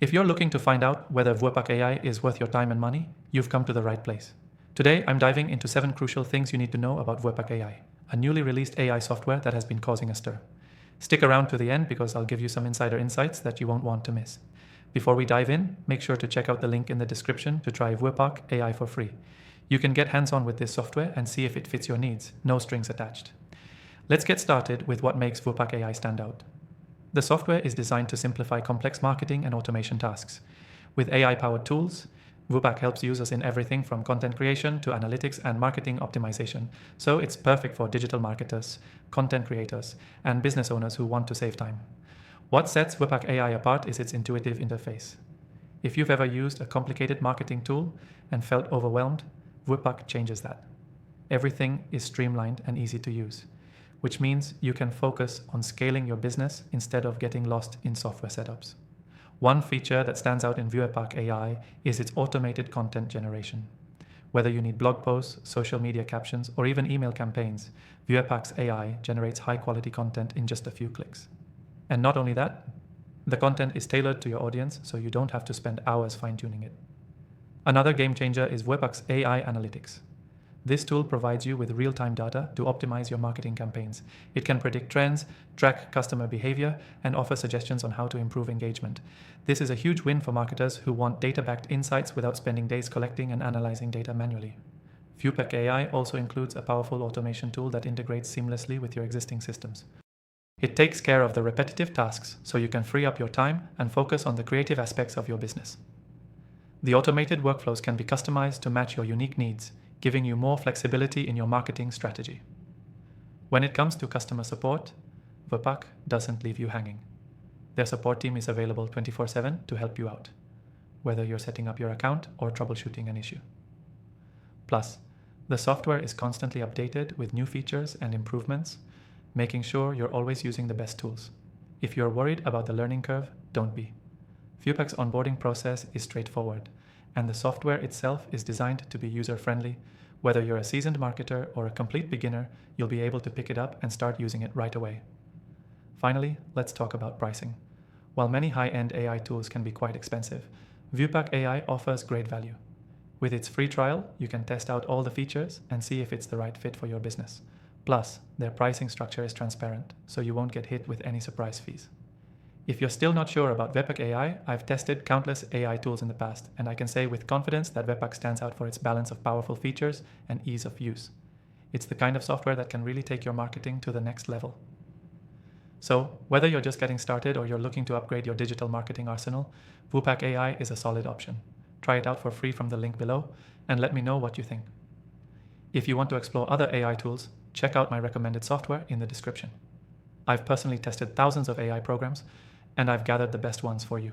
If you're looking to find out whether Vuepak AI is worth your time and money, you've come to the right place. Today, I'm diving into 7 crucial things you need to know about Vuepak AI, a newly released AI software that has been causing a stir. Stick around to the end because I'll give you some insider insights that you won't want to miss. Before we dive in, make sure to check out the link in the description to try Vuepak AI for free. You can get hands-on with this software and see if it fits your needs, no strings attached. Let's get started with what makes Vuepak AI stand out. The software is designed to simplify complex marketing and automation tasks. With AI-powered tools, Vuepak helps users in everything from content creation to analytics and marketing optimization, so it's perfect for digital marketers, content creators, and business owners who want to save time. What sets Vuepak AI apart is its intuitive interface. If you've ever used a complicated marketing tool and felt overwhelmed, Vuepak changes that. Everything is streamlined and easy to use, which means you can focus on scaling your business instead of getting lost in software setups. One feature that stands out in Vuepak AI is its automated content generation. Whether you need blog posts, social media captions, or even email campaigns, Vuepak's AI generates high-quality content in just a few clicks. And not only that, the content is tailored to your audience, so you don't have to spend hours fine-tuning it. Another game changer is Vuepak's AI Analytics. This tool provides you with real-time data to optimize your marketing campaigns. It can predict trends, track customer behavior, and offer suggestions on how to improve engagement. This is a huge win for marketers who want data-backed insights without spending days collecting and analyzing data manually. Vuepak AI also includes a powerful automation tool that integrates seamlessly with your existing systems. It takes care of the repetitive tasks so you can free up your time and focus on the creative aspects of your business. The automated workflows can be customized to match your unique needs, giving you more flexibility in your marketing strategy. When it comes to customer support, Vuepak doesn't leave you hanging. Their support team is available 24/7 to help you out, whether you're setting up your account or troubleshooting an issue. Plus, the software is constantly updated with new features and improvements, making sure you're always using the best tools. If you're worried about the learning curve, don't be. Vuepak's onboarding process is straightforward, and the software itself is designed to be user-friendly. Whether you're a seasoned marketer or a complete beginner, you'll be able to pick it up and start using it right away. Finally, let's talk about pricing. While many high-end AI tools can be quite expensive, Vuepak AI offers great value. With its free trial, you can test out all the features and see if it's the right fit for your business. Plus, their pricing structure is transparent, so you won't get hit with any surprise fees. If you're still not sure about Vuepak AI, I've tested countless AI tools in the past, and I can say with confidence that Vuepak stands out for its balance of powerful features and ease of use. It's the kind of software that can really take your marketing to the next level. So, whether you're just getting started or you're looking to upgrade your digital marketing arsenal, Vuepak AI is a solid option. Try it out for free from the link below, and let me know what you think. If you want to explore other AI tools, check out my recommended software in the description. I've personally tested thousands of AI programs, and I've gathered the best ones for you.